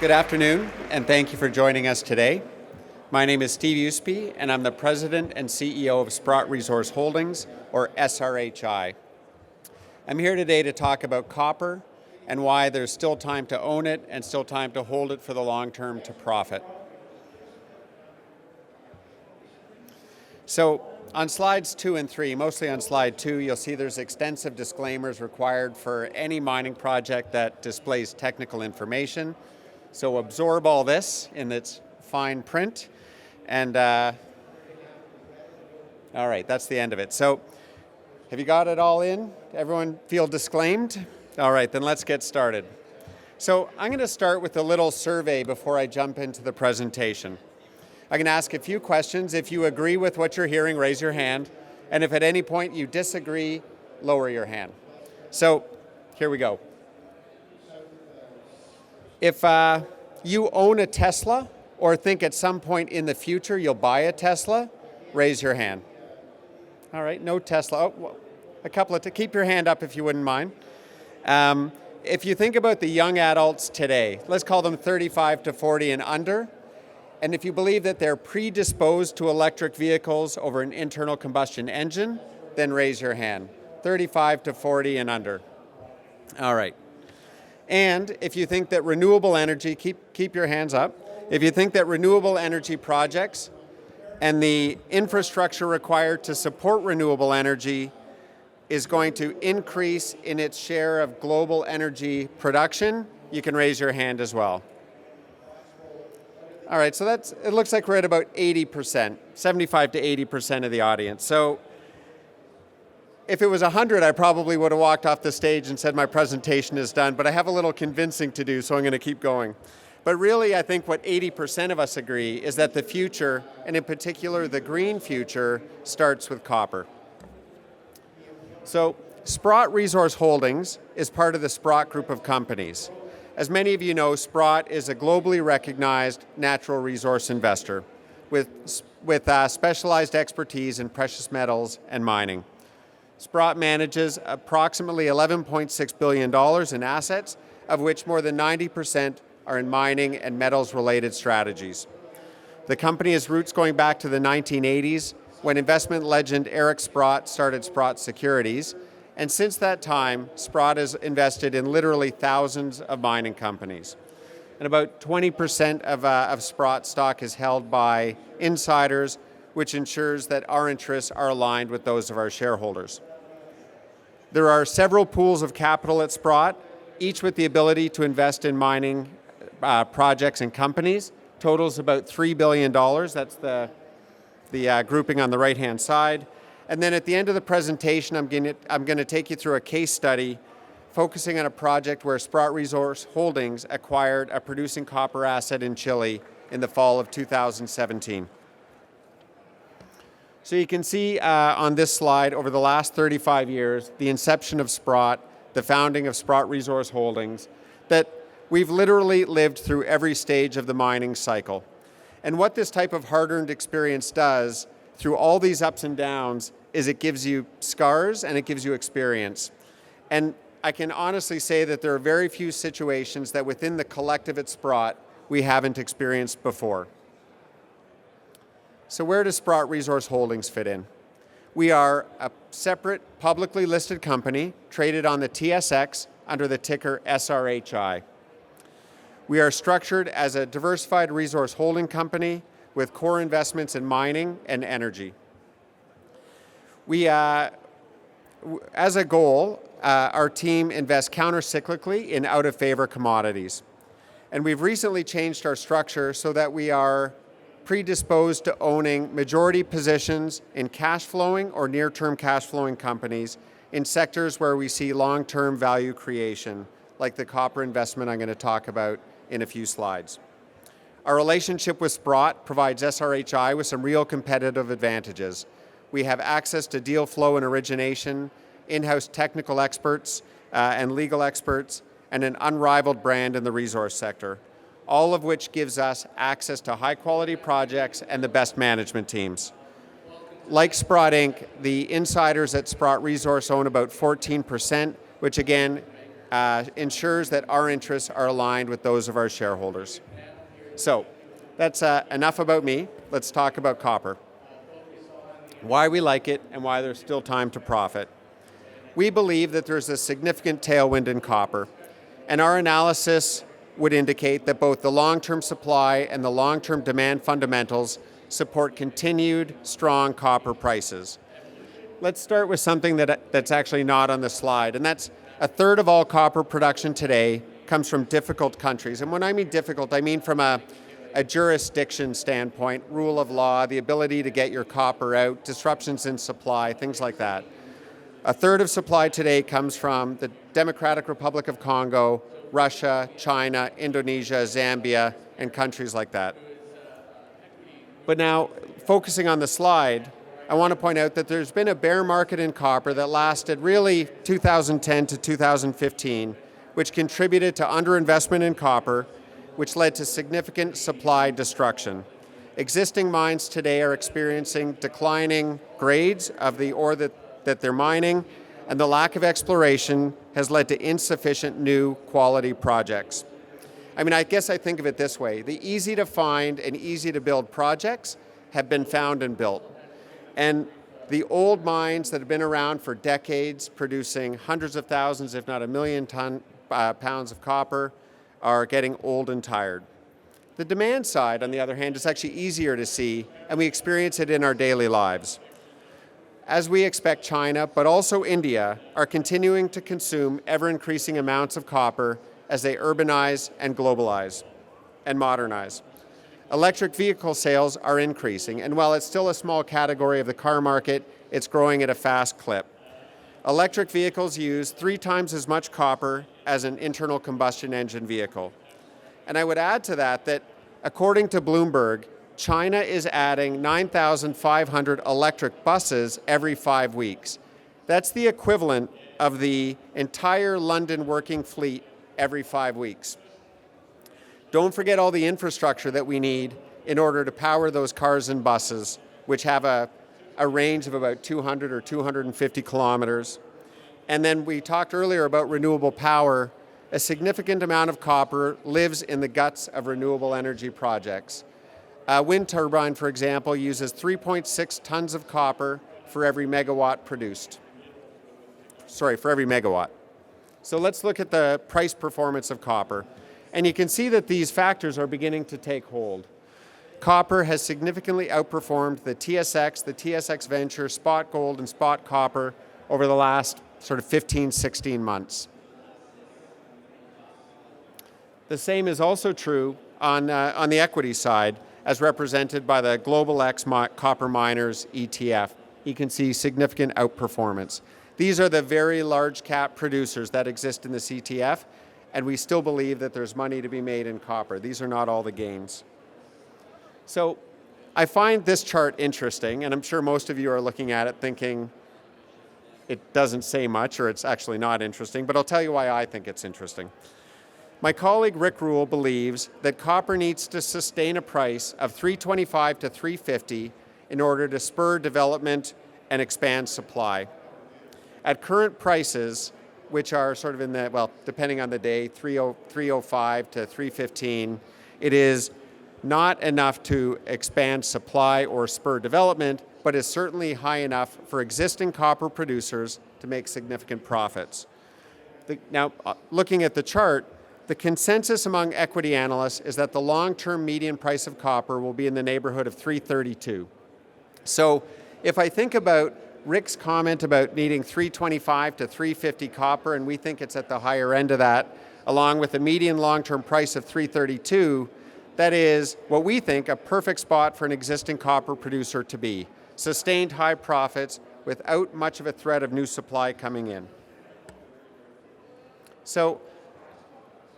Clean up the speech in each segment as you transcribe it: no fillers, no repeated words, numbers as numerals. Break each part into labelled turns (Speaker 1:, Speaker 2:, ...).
Speaker 1: Good afternoon, and thank you for joining us today. My name is Steve Yuzpe, and I'm the President and CEO of Sprott Resource Holdings, or SRHI. I'm here today to talk about copper and why there's still time to own it and still time to hold it for the long term to profit. So on slides 2 and 3, mostly on slide 2, you'll see there's extensive disclaimers required for any mining project that displays technical information. So absorb all this in its fine print. And all right, that's the end of it. So have you got it all in? Everyone feel disclaimed? All right, then let's get started. So I'm going to start with a little survey before I jump into the presentation. I'm going to ask a few questions. If you agree with what you're hearing, raise your hand. And if at any point you disagree, lower your hand. So here we go. If you own a Tesla or think at some point in the future you'll buy a Tesla, raise your hand. All right, no Tesla. Oh, well, a couple of, keep your hand up if you wouldn't mind. If you think about the young adults today, let's call them 35 to 40 and under, and if you believe that they're predisposed to electric vehicles over an internal combustion engine, then raise your hand. 35 to 40 and under. All right. And if you think that renewable energy, keep your hands up. If you think that renewable energy projects and the infrastructure required to support renewable energy is going to increase in its share of global energy production, you can raise your hand as well. All right, so it looks like we're at about 80%, 75 to 80% of the audience. So if it was 100, I probably would have walked off the stage and said my presentation is done, but I have a little convincing to do, so I'm going to keep going. But really, I think what 80% of us agree is that the future, and in particular the green future, starts with copper. So Sprott Resource Holdings is part of the Sprott group of companies. As many of you know, Sprott is a globally recognized natural resource investor with specialized expertise in precious metals and mining. Sprott manages approximately $11.6 billion in assets, of which more than 90% are in mining and metals-related strategies. The company has roots going back to the 1980s, when investment legend Eric Sprott started Sprott Securities, and since that time, Sprott has invested in literally thousands of mining companies. And about 20% of Sprott stock is held by insiders, which ensures that our interests are aligned with those of our shareholders. There are several pools of capital at Sprott, each with the ability to invest in mining projects and companies. Totals about $3 billion. That's the grouping on the right-hand side. And then at the end of the presentation, I'm going to take you through a case study focusing on a project where Sprott Resource Holdings acquired a producing copper asset in Chile in the fall of 2017. So you can see on this slide, over the last 35 years, the inception of Sprott, the founding of Sprott Resource Holdings, that we've literally lived through every stage of the mining cycle. And what this type of hard-earned experience does through all these ups and downs is it gives you scars and it gives you experience. And I can honestly say that there are very few situations that within the collective at Sprott we haven't experienced before. So where does Sprott Resource Holdings fit in? We are a separate publicly listed company traded on the TSX under the ticker SRHI. We are structured as a diversified resource holding company with core investments in mining and energy. We, as a goal, our team invests counter-cyclically in out-of-favor commodities. And we've recently changed our structure so that we are predisposed to owning majority positions in cash flowing or near-term cash flowing companies in sectors where we see long-term value creation, like the copper investment I'm going to talk about in a few slides. Our relationship with Sprott provides SRHI with some real competitive advantages. We have access to deal flow and origination, in-house technical experts and legal experts, and an unrivaled brand in the resource sector, all of which gives us access to high-quality projects and the best management teams. Like Sprott Inc., the insiders at Sprott Resource own about 14%, which again ensures that our interests are aligned with those of our shareholders. So that's enough about me. Let's talk about copper. Why we like it and why there's still time to profit. We believe that there's a significant tailwind in copper, and our analysis would indicate that both the long-term supply and the long-term demand fundamentals support continued strong copper prices. Let's start with something that's actually not on the slide, and that's a third of all copper production today comes from difficult countries. And when I mean difficult, I mean from a jurisdiction standpoint, rule of law, the ability to get your copper out, disruptions in supply, things like that. A third of supply today comes from the Democratic Republic of Congo, Russia, China, Indonesia, Zambia, and countries like that. But now, focusing on the slide, I want to point out that there's been a bear market in copper that lasted really 2010 to 2015, which contributed to underinvestment in copper, which led to significant supply destruction. Existing mines today are experiencing declining grades of the ore that they're mining, and the lack of exploration has led to insufficient new quality projects. I mean, I guess I think of it this way. The easy to find and easy to build projects have been found and built. And the old mines that have been around for decades, producing hundreds of thousands, if not 1 million pounds of copper, are getting old and tired. The demand side, on the other hand, is actually easier to see, and we experience it in our daily lives. As we expect, China, but also India, are continuing to consume ever-increasing amounts of copper as they urbanize and globalize and modernize. Electric vehicle sales are increasing, and while it's still a small category of the car market, it's growing at a fast clip. Electric vehicles use 3 times as much copper as an internal combustion engine vehicle. And I would add to that according to Bloomberg, China is adding 9,500 electric buses every 5 weeks. That's the equivalent of the entire London working fleet every 5 weeks. Don't forget all the infrastructure that we need in order to power those cars and buses, which have a range of about 200 or 250 kilometers. And then we talked earlier about renewable power. A significant amount of copper lives in the guts of renewable energy projects. A wind turbine, for example, uses 3.6 tons of copper for every megawatt produced. For every megawatt. So let's look at the price performance of copper. And you can see that these factors are beginning to take hold. Copper has significantly outperformed the TSX Venture, Spot Gold, and Spot Copper over the last sort of 15, 16 months. The same is also true on the equity side, as represented by the Global X Copper Miners ETF. You can see significant outperformance. These are the very large cap producers that exist in this ETF, and we still believe that there's money to be made in copper. These are not all the gains. So I find this chart interesting, and I'm sure most of you are looking at it thinking it doesn't say much, or it's actually not interesting, but I'll tell you why I think it's interesting. My colleague Rick Rule believes that copper needs to sustain a price of $3.25 to $3.50 in order to spur development and expand supply. At current prices, which are sort of in the, well, depending on the day, 3.05 to 3.15, it is not enough to expand supply or spur development, but is certainly high enough for existing copper producers to make significant profits. Now, looking at the chart, the consensus among equity analysts is that the long-term median price of copper will be in the neighborhood of $3.32. So if I think about Rick's comment about needing $3.25 to $3.50 copper, and we think it's at the higher end of that, along with a median long-term price of $3.32, that is what we think a perfect spot for an existing copper producer to be. Sustained high profits without much of a threat of new supply coming in. So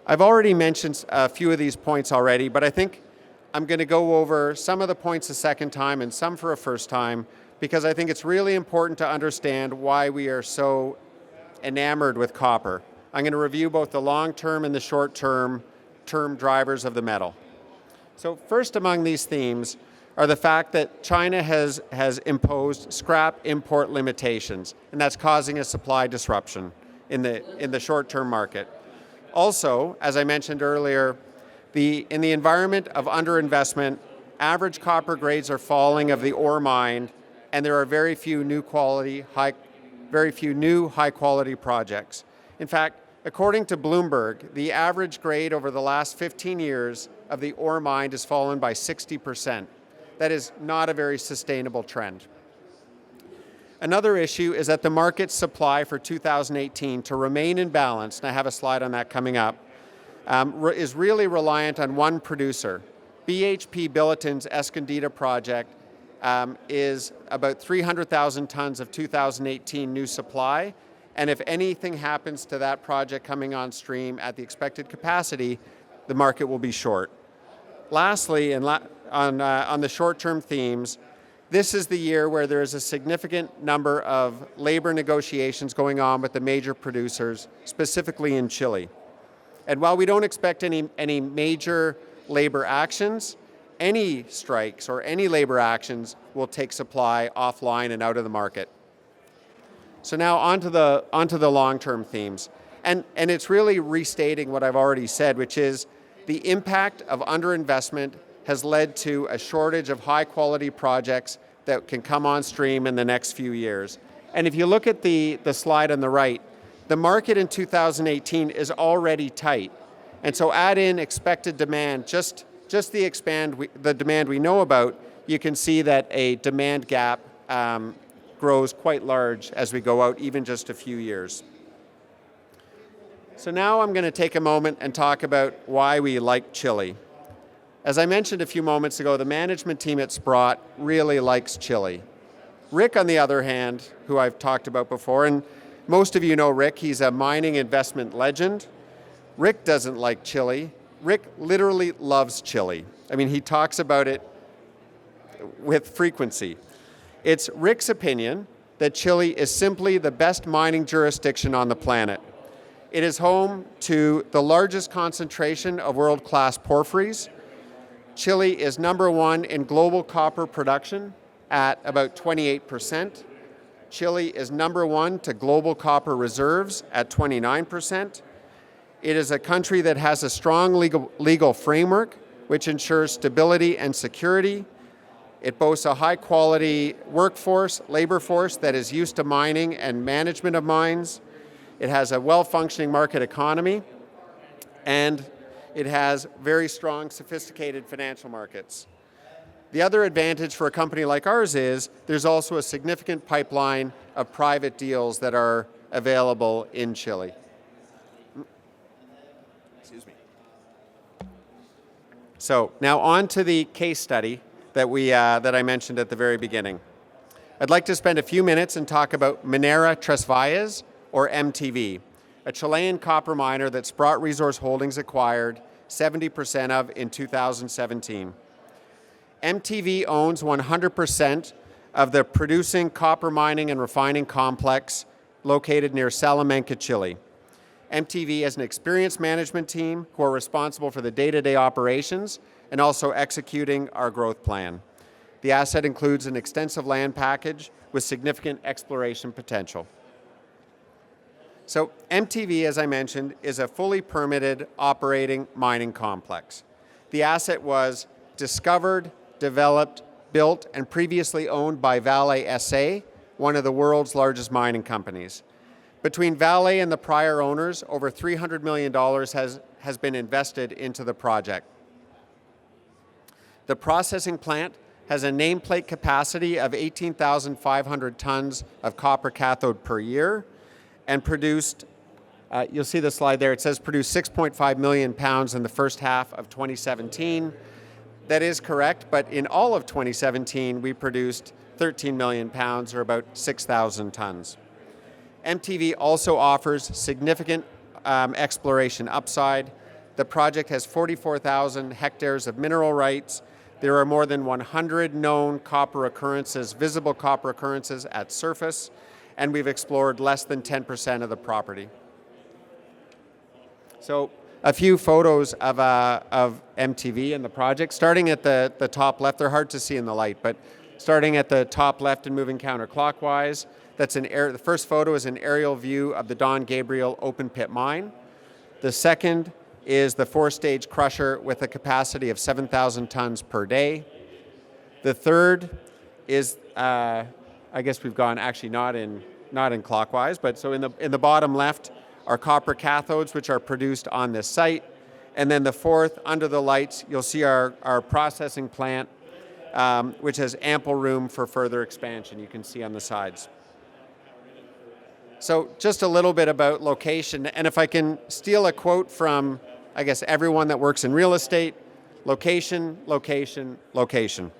Speaker 1: I've already mentioned a few of these points already, but I think I'm going to go over some of the points a second time and some for a first time, because I think it's really important to understand why we are so enamored with copper. I'm going to review both the long-term and the short-term drivers of the metal. So first among these themes are the fact that China has imposed scrap import limitations, and that's causing a supply disruption in the short-term market. Also, as I mentioned earlier, in the environment of underinvestment, average copper grades are falling of the ore mined, and there are very few new high-quality projects. In fact, according to Bloomberg, the average grade over the last 15 years of the ore mined has fallen by 60%. That is not a very sustainable trend. Another issue is that the market's supply for 2018 to remain in balance, and I have a slide on that coming up, is really reliant on one producer. BHP Billiton's Escondida project is about 300,000 tons of 2018 new supply, and if anything happens to that project coming on stream at the expected capacity, the market will be short. Lastly, on the short-term themes, this is the year where there is a significant number of labor negotiations going on with the major producers, specifically in Chile. And while we don't expect any major labor actions, any strikes or any labor actions will take supply offline and out of the market. So now onto the long-term themes. And it's really restating what I've already said, which is the impact of underinvestment has led to a shortage of high-quality projects that can come on stream in the next few years. And if you look at the slide on the right, the market in 2018 is already tight. And so add in expected demand, just the demand we know about, you can see that a demand gap grows quite large as we go out even just a few years. So now I'm going to take a moment and talk about why we like Chile. As I mentioned a few moments ago, the management team at Sprott really likes Chile. Rick, on the other hand, who I've talked about before, and most of you know Rick, he's a mining investment legend. Rick doesn't like Chile. Rick literally loves Chile. I mean, he talks about it with frequency. It's Rick's opinion that Chile is simply the best mining jurisdiction on the planet. It is home to the largest concentration of world-class porphyries. Chile is number one in global copper production at about 28%. Chile is number one to global copper reserves at 29%. It is a country that has a strong legal framework which ensures stability and security. It boasts a high-quality labor force that is used to mining and management of mines. It has a well-functioning market economy, and it has very strong, sophisticated financial markets. The other advantage for a company like ours is there's also a significant pipeline of private deals that are available in Chile. Excuse me. So now on to the case study that I mentioned at the very beginning. I'd like to spend a few minutes and talk about Minera Tres Valles, or MTV, a Chilean copper miner that Sprott Resource Holdings acquired 70% of in 2017. MTV owns 100% of the producing copper mining and refining complex located near Salamanca, Chile. MTV has an experienced management team who are responsible for the day-to-day operations and also executing our growth plan. The asset includes an extensive land package with significant exploration potential. So MTV, as I mentioned, is a fully permitted operating mining complex. The asset was discovered, developed, built, and previously owned by Vale SA, one of the world's largest mining companies. Between Vale and the prior owners, over $300 million has been invested into the project. The processing plant has a nameplate capacity of 18,500 tons of copper cathode per year, and produced, you'll see the slide there, it says produced 6.5 million pounds in the first half of 2017. That is correct, but in all of 2017, we produced 13 million pounds, or about 6,000 tons. MTV also offers significant exploration upside. The project has 44,000 hectares of mineral rights. There are more than 100 known copper occurrences, visible copper occurrences at surface, and we've explored less than 10% of the property. So a few photos of MTV and the project. Starting at the top left, they're hard to see in the light, but starting at the top left and moving counterclockwise, The first photo is an aerial view of the Don Gabriel open pit mine. The second is the 4-stage crusher with a capacity of 7,000 tons per day. The third is, I guess we've gone actually not in clockwise, but so in the bottom left are copper cathodes, which are produced on this site. And then the fourth, under the lights, you'll see our processing plant, which has ample room for further expansion, you can see on the sides. So just a little bit about location, and if I can steal a quote from, I guess, everyone that works in real estate, location, location, location.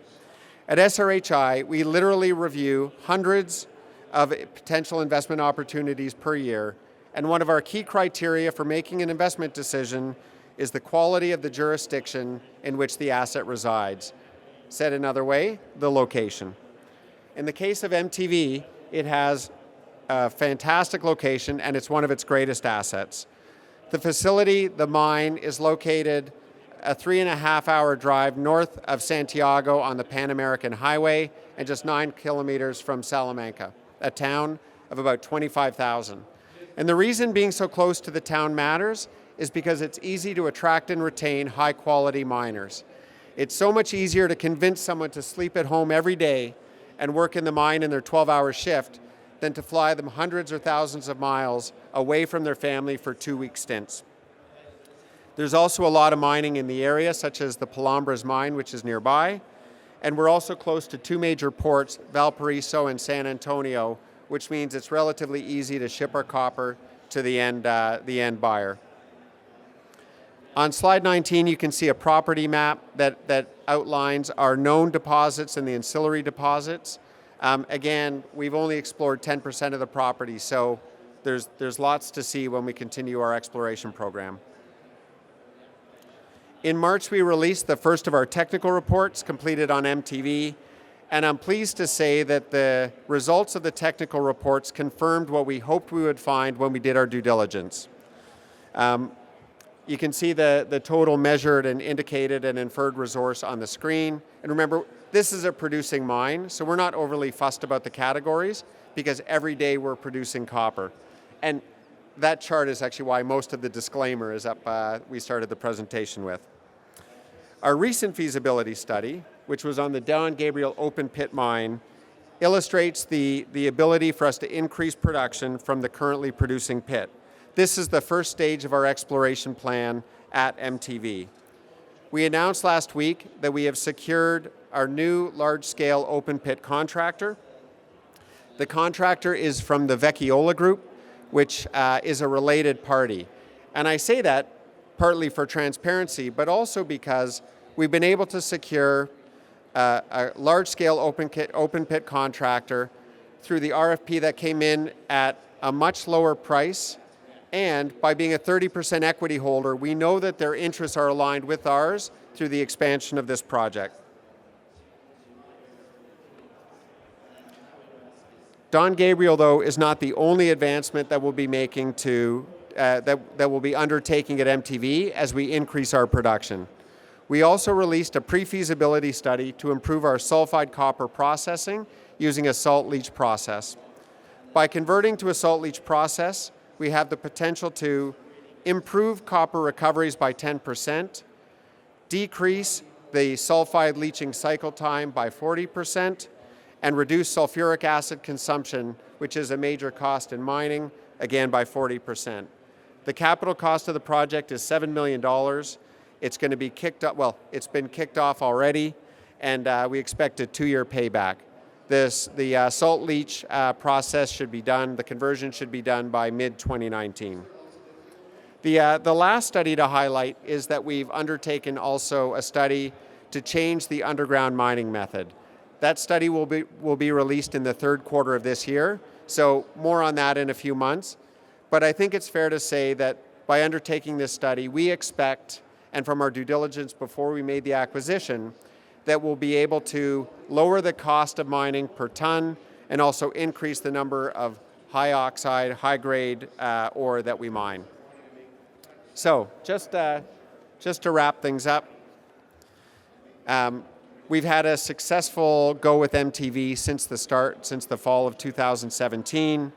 Speaker 1: At SRHI, we literally review hundreds of potential investment opportunities per year, and one of our key criteria for making an investment decision is the quality of the jurisdiction in which the asset resides. Said another way, the location. In the case of MTV, it has a fantastic location, and it's one of its greatest assets. The facility, the mine, is located a 3.5-hour drive north of Santiago on the Pan American Highway and just 9 kilometers from Salamanca, a town of about 25,000. And the reason being so close to the town matters is because it's easy to attract and retain high-quality miners. It's so much easier to convince someone to sleep at home every day and work in the mine in their 12-hour shift than to fly them hundreds or thousands of miles away from their family for 2-week stints. There's also a lot of mining in the area, such as the Palambras mine, which is nearby, and we're also close to 2 major ports, Valparaiso and San Antonio, which means it's relatively easy to ship our copper to the end buyer. On slide 19, you can see a property map that outlines our known deposits and the ancillary deposits. Again, we've only explored 10% of the property, so there's lots to see when we continue our exploration program. In March, we released the first of our technical reports completed on MTV, and I'm pleased to say that the results of the technical reports confirmed what we hoped we would find when we did our due diligence. You can see the total measured and indicated and inferred resource on the screen. And remember, this is a producing mine, so we're not overly fussed about the categories because every day we're producing copper. And that chart is actually why most of the disclaimer is up, we started the presentation with. Our recent feasibility study, which was on the Don Gabriel open pit mine, illustrates the ability for us to increase production from the currently producing pit. This is the first stage of our exploration plan at MTV. We announced last week that we have secured our new large-scale open pit contractor. The contractor is from the Vecchiola Group, which is a related party. And I say that partly for transparency, but also because we've been able to secure a large-scale open pit contractor through the RFP that came in at a much lower price. And by being a 30% equity holder, we know that their interests are aligned with ours through the expansion of this project. Don Gabriel, though, is not the only advancement that we'll be making that we'll be undertaking at MTV as we increase our production. We also released a pre-feasibility study to improve our sulfide copper processing using a salt leach process. By converting to a salt leach process, we have the potential to improve copper recoveries by 10%, decrease the sulfide leaching cycle time by 40%, and reduce sulfuric acid consumption, which is a major cost in mining, again by 40%. The capital cost of the project is $7 million. It's going to be kicked off, well, it's been kicked off already, and we expect a 2-year payback. The salt leach process should be done, the conversion should be done by mid-2019. The last study to highlight is that we've undertaken also a study to change the underground mining method. That study will be released in the third quarter of this year, so more on that in a few months. But I think it's fair to say that by undertaking this study, we expect, and from our due diligence before we made the acquisition, that we'll be able to lower the cost of mining per ton and also increase the number of high oxide, high grade ore that we mine. So just to wrap things up, We've had a successful go with MTV since the fall of 2017.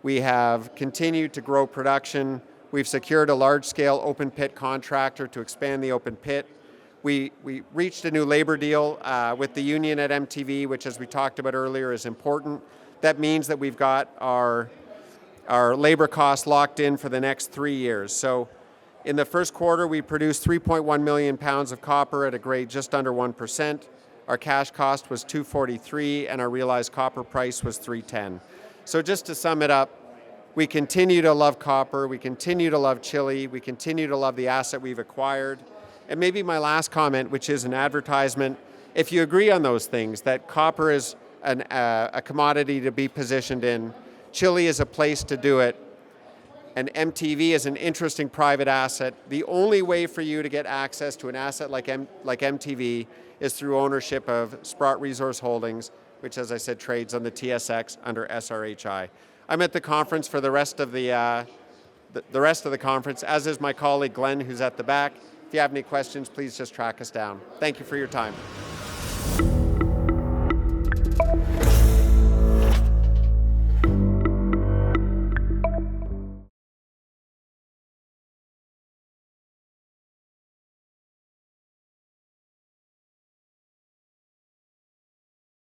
Speaker 1: We have continued to grow production. We've secured a large-scale open pit contractor to expand the open pit. We reached a new labor deal with the union at MTV, which, as we talked about earlier, is important. That means that we've got our labor costs locked in for the next 3 years. So in the first quarter, we produced 3.1 million pounds of copper at a grade just under 1%. Our cash cost was $2.43, and our realized copper price was $3.10. So just to sum it up, we continue to love copper, we continue to love Chile, we continue to love the asset we've acquired. And maybe my last comment, which is an advertisement, if you agree on those things, that copper is a commodity to be positioned in, Chile is a place to do it, and MTV is an interesting private asset, the only way for you to get access to an asset like MTV is through ownership of Sprott Resource Holdings, which, as I said, trades on the TSX under SRHI. I'm at the conference for the rest of the conference, as is my colleague Glenn, who's at the back. If you have any questions, please just track us down. Thank you for your time.